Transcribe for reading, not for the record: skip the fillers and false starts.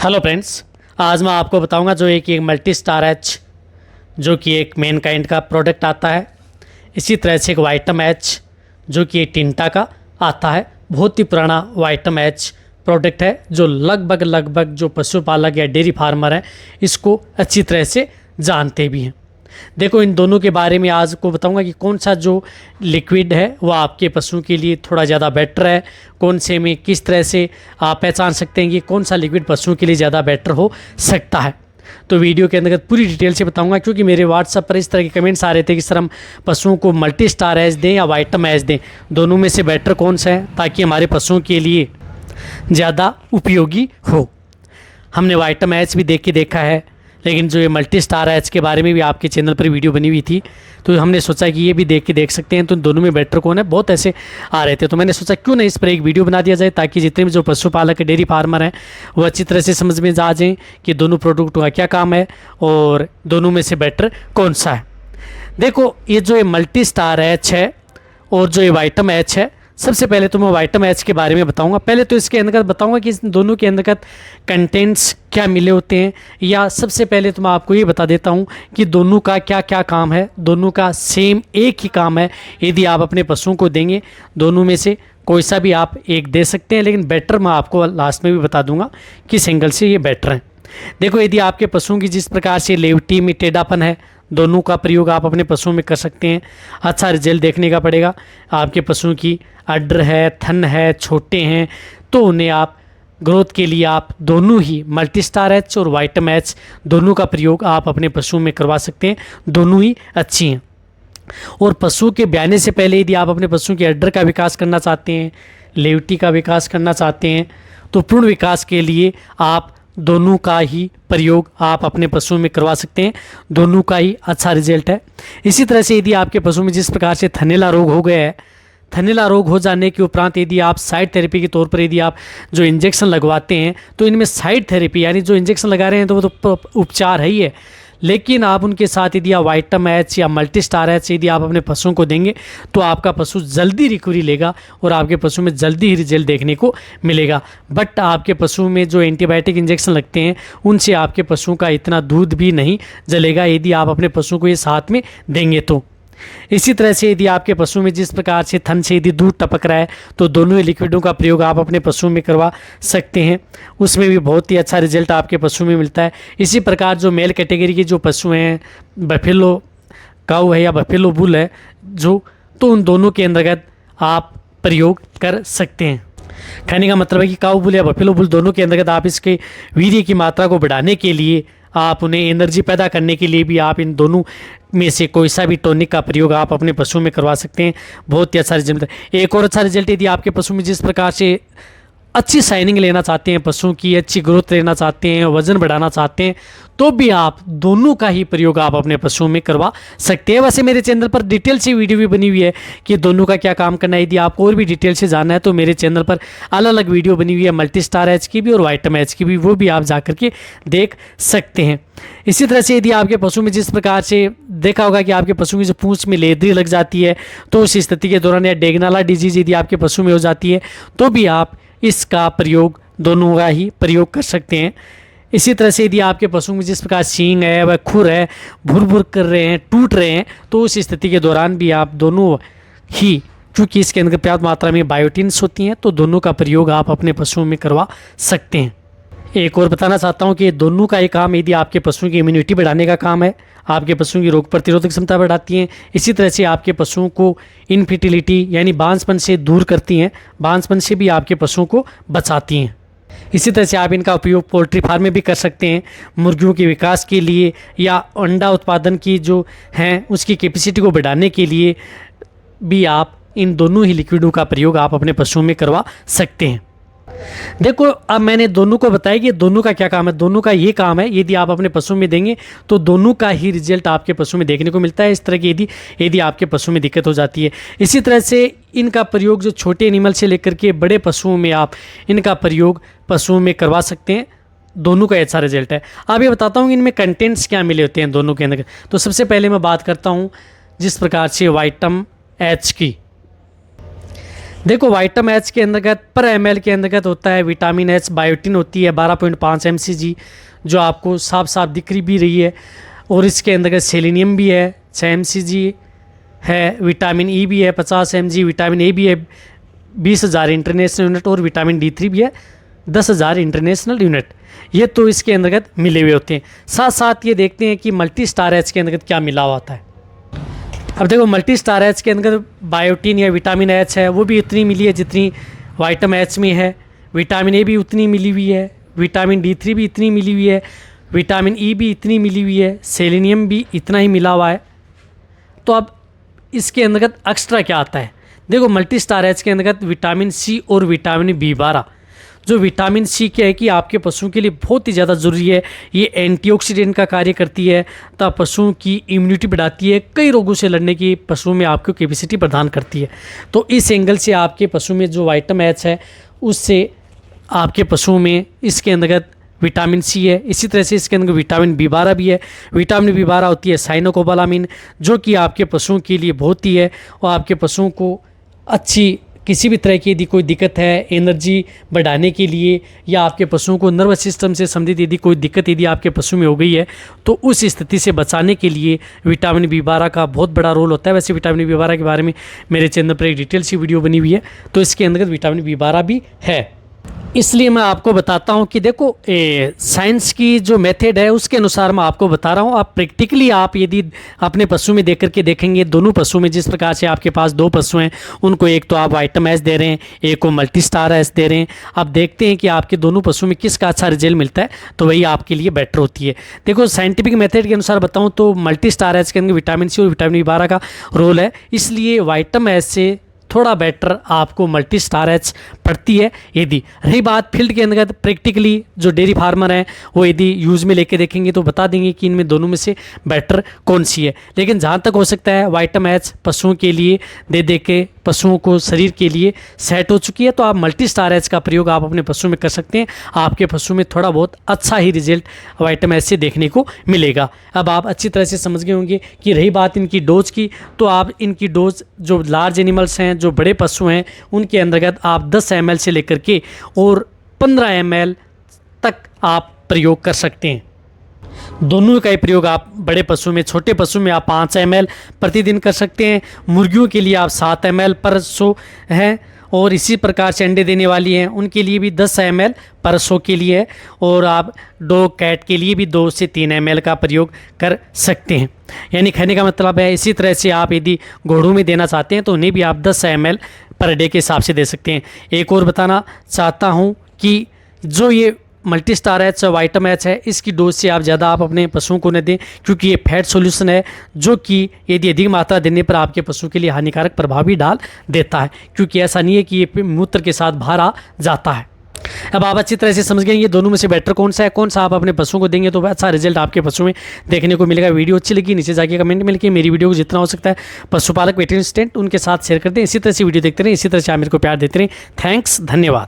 Hello friends, आज मैं आपको बताऊंगा जो एक मल्टी स्टार एच जो कि एक मेन काइंड का प्रोडक्ट आता है। इसी तरह से एक वाइटम एच जो कि एक टिंटा का आता है। बहुत ही पुराना वाइटम एच प्रोडक्ट है जो लगभग जो पशुपालक या डेयरी फार्मर हैं इसको अच्छी तरह से जानते भी हैं। देखो, इन दोनों के बारे में आज को बताऊंगा कि कौन सा जो लिक्विड है वो आपके पशुओं के लिए थोड़ा ज़्यादा बेटर है, कौन से में किस तरह से आप पहचान सकते हैं कि कौन सा लिक्विड पशुओं के लिए ज़्यादा बेटर हो सकता है। तो वीडियो के अंतर्गत पूरी डिटेल से बताऊंगा, क्योंकि मेरे व्हाट्सएप पर इस तरह के कमेंट्स आ रहे थे कि सर हम पशुओं को मल्टी स्टार एच दें या वाइटम एच दें, दोनों में से बेटर कौन सा है ताकि हमारे पशुओं के लिए ज़्यादा उपयोगी हो। हमने वाइटम एच भी देखा है, लेकिन जो ये मल्टी स्टार एच के बारे में भी आपके चैनल पर वीडियो बनी हुई थी, तो हमने सोचा कि ये भी देख सकते हैं तो दोनों में बेटर कौन है। बहुत ऐसे आ रहे थे, तो मैंने सोचा क्यों नहीं इस पर एक वीडियो बना दिया जाए ताकि जितने भी जो पशुपालक डेयरी फार्मर हैं वो अच्छी तरह से समझ में आ जाएँ कि दोनों प्रोडक्टों का क्या काम है और दोनों में से बेटर कौन सा है। देखो, ये जो ये मल्टी स्टार एच है और जो ये वाइटम एच है, सबसे पहले तो मैं वाइटम एच के बारे में बताऊंगा। पहले तो इसके अंतर्गत बताऊंगा कि इस दोनों के अंतर्गत कंटेंट्स क्या मिले होते हैं, या सबसे पहले तो मैं आपको ये बता देता हूं कि दोनों का क्या क्या काम है। दोनों का सेम एक ही काम है। यदि आप अपने पशुओं को देंगे, दोनों में से कोई सा भी आप एक दे सकते हैं, लेकिन बेटर मैं आपको लास्ट में भी बता दूंगा कि सिंगल से ये बेटर है। देखो, यदि आपके पशुओं की जिस प्रकार से लेवटी में टेढ़ापन है, दोनों का प्रयोग आप अपने पशुओं में कर सकते हैं। अच्छा रिजल्ट देखने का पड़ेगा। आपके पशुओं की अड्र है, थन है, छोटे हैं, तो उन्हें आप ग्रोथ के लिए आप दोनों ही मल्टी स्टार एच और वाइटम एच दोनों का प्रयोग आप अपने पशुओं में करवा सकते हैं। दोनों ही अच्छी हैं। और पशु के ब्याने से पहले यदि आप अपने पशुओं के अड्र का विकास करना चाहते हैं, लेवटी का विकास करना चाहते हैं, तो पूर्ण विकास के लिए आप दोनों का ही प्रयोग आप अपने पशुओं में करवा सकते हैं। दोनों का ही अच्छा रिजल्ट है। इसी तरह से यदि आपके पशु में जिस प्रकार से थनैला रोग हो गया है, थनैला रोग हो जाने के उपरांत यदि आप साइड थेरेपी के तौर पर यदि आप जो इंजेक्शन लगवाते हैं, तो इनमें साइड थेरेपी यानी जो इंजेक्शन लगा रहे हैं तो वो तो उपचार है ही है, लेकिन आप उनके साथ यदि आप वाइटम एच या मल्टी स्टार एच यदि आप अपने पशुओं को देंगे तो आपका पशु जल्दी रिकवरी लेगा और आपके पशु में जल्दी ही रिजल्ट देखने को मिलेगा। बट आपके पशु में जो एंटीबायोटिक इंजेक्शन लगते हैं उनसे आपके पशुओं का इतना दूध भी नहीं जलेगा यदि आप अपने पशुओं को ये साथ में देंगे तो। इसी तरह से यदि आपके पशु में जिस प्रकार से थन से यदि दूध टपक रहा है, तो दोनों ही लिक्विडों का प्रयोग आप अपने पशुओं में करवा सकते हैं। उसमें भी बहुत ही अच्छा रिजल्ट आपके पशु में मिलता है। इसी प्रकार जो मेल कैटेगरी के जो पशु हैं, बफेलो काऊ है या बफेलो बुल है जो, तो उन दोनों के अंतर्गत आप प्रयोग कर सकते हैं। कहने का मतलब है कि काऊ बुल या बफेलो बुल दोनों के अंतर्गत आप इसके वीर्य की मात्रा को बढ़ाने के लिए, आप उन्हें एनर्जी पैदा करने के लिए भी आप इन दोनों में से कोई सा भी टॉनिक का प्रयोग आप अपने पशुओं में करवा सकते हैं। बहुत ही अच्छा रिजल्ट है। एक और अच्छा रिजल्ट यदि आपके पशु में जिस प्रकार से अच्छी शाइनिंग लेना चाहते हैं, पशुओं की अच्छी ग्रोथ लेना चाहते हैं, वजन बढ़ाना चाहते हैं, तो भी आप दोनों का ही प्रयोग आप अपने पशुओं में करवा सकते हैं। वैसे मेरे चैनल पर डिटेल से वीडियो भी बनी हुई है कि दोनों का क्या काम करना है। यदि आपको और भी डिटेल से जानना है तो मेरे चैनल पर अलग अलग वीडियो बनी हुई है, मल्टी स्टार एच की भी और वाइटम एच की भी, वो भी आप जा करके देख सकते हैं। इसी तरह से यदि आपके पशु में जिस प्रकार से देखा होगा कि आपके पशु की जो पूंछ में लेदरी लग जाती है, तो उस स्थिति के दौरान या डेगनाला डिजीज यदि आपके पशु में हो जाती है, तो भी आप इसका प्रयोग दोनों का ही प्रयोग कर सकते हैं। इसी तरह से यदि आपके पशु में जिस प्रकार सींग है, वह खुर है, भुर कर रहे हैं, टूट रहे हैं, तो उस स्थिति के दौरान भी आप दोनों ही, क्योंकि इसके अंदर पर्याप्त मात्रा में बायोटिन्स होती हैं, तो दोनों का प्रयोग आप अपने पशुओं में करवा सकते हैं। एक और बताना चाहता हूं कि दोनों का एक काम यदि आपके पशुओं की इम्यूनिटी बढ़ाने का काम है, आपके पशुओं की रोग प्रतिरोधक क्षमता बढ़ाती हैं। इसी तरह से आपके पशुओं को इनफर्टिलिटी यानी बांझपन से दूर करती हैं, बांझपन से भी आपके पशुओं को बचाती हैं। इसी तरह से आप इनका उपयोग पोल्ट्री फार्म में भी कर सकते हैं, मुर्गियों के विकास के लिए या अंडा उत्पादन की जो हैं उसकी कैपेसिटी को बढ़ाने के लिए भी आप इन दोनों ही लिक्विडों का प्रयोग आप अपने पशुओं में करवा सकते हैं। देखो, अब मैंने दोनों को बताया कि दोनों का क्या काम है। दोनों का ये काम है, यदि आप अपने पशु में देंगे तो दोनों का ही रिजल्ट आपके पशु में देखने को मिलता है। इस तरह की यदि आपके पशु में दिक्कत हो जाती है, इसी तरह से इनका प्रयोग जो छोटे एनिमल से लेकर के बड़े पशुओं में आप इनका प्रयोग पशुओं में करवा सकते हैं। दोनों का अच्छा रिजल्ट है। अब ये बताता हूँ कि इनमें कंटेंट्स क्या मिले होते हैं दोनों के अंदर। तो सबसे पहले मैं बात करता हूँ जिस प्रकार से वाइटम एच की। देखो वाइटम एच के अंतर्गत पर ml के अंतर्गत होता है विटामिन एच, बायोटिन होती है 12.5 mcg जो आपको साफ साफ दिख भी रही है, और इसके अंतर्गत सेलेनियम भी है 6 mcg है, विटामिन ई भी है 50 mg, विटामिन ए भी है 20,000 इंटरनेशनल यूनिट, और विटामिन D3 भी है 10,000 इंटरनेशनल यूनिट। ये तो इसके अंतर्गत मिले हुए होते हैं। साथ साथ ये देखते हैं कि मल्टी स्टार एच के अंतर्गत क्या मिला होता है। अब देखो मल्टी स्टार एच के अंदर बायोटिन या विटामिन एच है वो भी इतनी मिली है जितनी वाइटम एच में है, विटामिन ए भी उतनी मिली हुई है, विटामिन D3 भी इतनी मिली हुई है, विटामिन ई भी इतनी मिली हुई है, सेलेनियम भी इतना ही मिला हुआ है। तो अब इसके अंतर्गत एक्स्ट्रा क्या आता है? देखो मल्टी स्टार एच के अंतर्गत विटामिन सी और विटामिन B12, जो विटामिन सी क्या है कि आपके पशुओं के लिए बहुत ही ज़्यादा ज़रूरी है। ये एंटीऑक्सीडेंट का कार्य करती है, तो पशुओं की इम्यूनिटी बढ़ाती है, कई रोगों से लड़ने की पशुओं में आपको कैपेसिटी प्रदान करती है। तो इस एंगल से आपके पशु में जो वाइटम एच है उससे आपके पशुओं में इसके अंतर्गत विटामिन सी है। इसी तरह से इसके अंदर विटामिन B12 भी है। विटामिन B12 होती है साइनोकोबालामिन, जो कि आपके पशुओं के लिए बहुत ही है, और आपके पशुओं को अच्छी किसी भी तरह की यदि कोई दिक्कत है एनर्जी बढ़ाने के लिए, या आपके पशुओं को नर्वस सिस्टम से संबंधित यदि कोई दिक्कत यदि आपके पशु में हो गई है तो उस स्थिति से बचाने के लिए विटामिन B12 का बहुत बड़ा रोल होता है। वैसे विटामिन B12 के बारे में मेरे चैनल पर एक डिटेल सी वीडियो बनी हुई है, तो इसके अंतर्गत विटामिन B12 भी है। इसलिए मैं आपको बताता हूं कि देखो साइंस की जो मेथड है उसके अनुसार मैं आपको बता रहा हूं। आप प्रैक्टिकली आप यदि अपने पशु में देख करके देखेंगे, दोनों पशु में जिस प्रकार से आपके पास 2 पशु हैं, उनको एक तो आप वाइटम एच दे रहे हैं, एक को मल्टी स्टार एच दे रहे हैं। आप देखते हैं कि आपके दोनों पशु में किसका अच्छा रिजल्ट मिलता है, तो वही आपके लिए बेटर होती है। देखो साइंटिफिक मेथड के अनुसार बताऊँ तो मल्टी स्टार एच के अंदर विटामिन सी और विटामिन B12 का रोल है, इसलिए वाइटम एच से थोड़ा बेटर आपको मल्टी स्टार एच पड़ती है। यदि रही बात फील्ड के अंतर्गत प्रैक्टिकली जो डेयरी फार्मर हैं वो यदि यूज़ में लेके देखेंगे तो बता देंगे कि इनमें दोनों में से बेटर कौन सी है। लेकिन जहाँ तक हो सकता है वाइटम एच पशुओं के लिए दे के पशुओं को शरीर के लिए सेट हो चुकी है, तो आप मल्टी स्टार एच का प्रयोग आप अपने पशु में कर सकते हैं। आपके पशु में थोड़ा बहुत अच्छा ही रिजल्ट वाइटम एच से देखने को मिलेगा। अब आप अच्छी तरह से समझ गए होंगे कि रही बात इनकी डोज की, तो आप इनकी डोज जो लार्ज एनिमल्स हैं, जो बड़े पशु हैं, उनके अंतर्गत आप 10 ml से लेकर के और 15 ml तक आप प्रयोग कर सकते हैं। दोनों का ही प्रयोग आप बड़े पशु में, छोटे पशु में आप 5 ml प्रतिदिन कर सकते हैं। मुर्गियों के लिए आप 7 ml पर 100 हैं, और इसी प्रकार से अंडे देने वाली हैं उनके लिए भी 10 ml पर 100 के लिए है, और आप डॉग कैट के लिए भी 2 से 3 ml का प्रयोग कर सकते हैं। यानी कहने का मतलब है इसी तरह से आप यदि घोड़ों में देना चाहते हैं तो उन्हें भी आप 10 ml पर डे के हिसाब से दे सकते हैं। एक और बताना चाहता हूँ कि जो ये मल्टी स्टार एच वाइटम एच है, इसकी डोज से आप ज़्यादा आप अपने पशुओं को न दें, क्योंकि ये फैट सॉल्यूशन है जो कि यदि अधिक मात्रा देने पर आपके पशु के लिए हानिकारक प्रभाव भी डाल देता है, क्योंकि ऐसा नहीं है कि ये मूत्र के साथ बाहर आ जाता है। अब आप अच्छी तरह से समझ गए ये दोनों में से बेटर कौन सा है, कौन सा आप अपने पशुओं को देंगे तो अच्छा रिजल्ट आपके पशु में देखने को मिलेगा। वीडियो अच्छी लगी नीचे जाके कमेंट में लिखिए। मेरी वीडियो को जितना हो सकता है पशुपालक वेटरनरी असिस्टेंट उनके साथ शेयर करते हैं। इसी तरह से वीडियो देखते रहें, इसी तरह से आप मेरे को प्यार देते रहें। थैंक्स, धन्यवाद।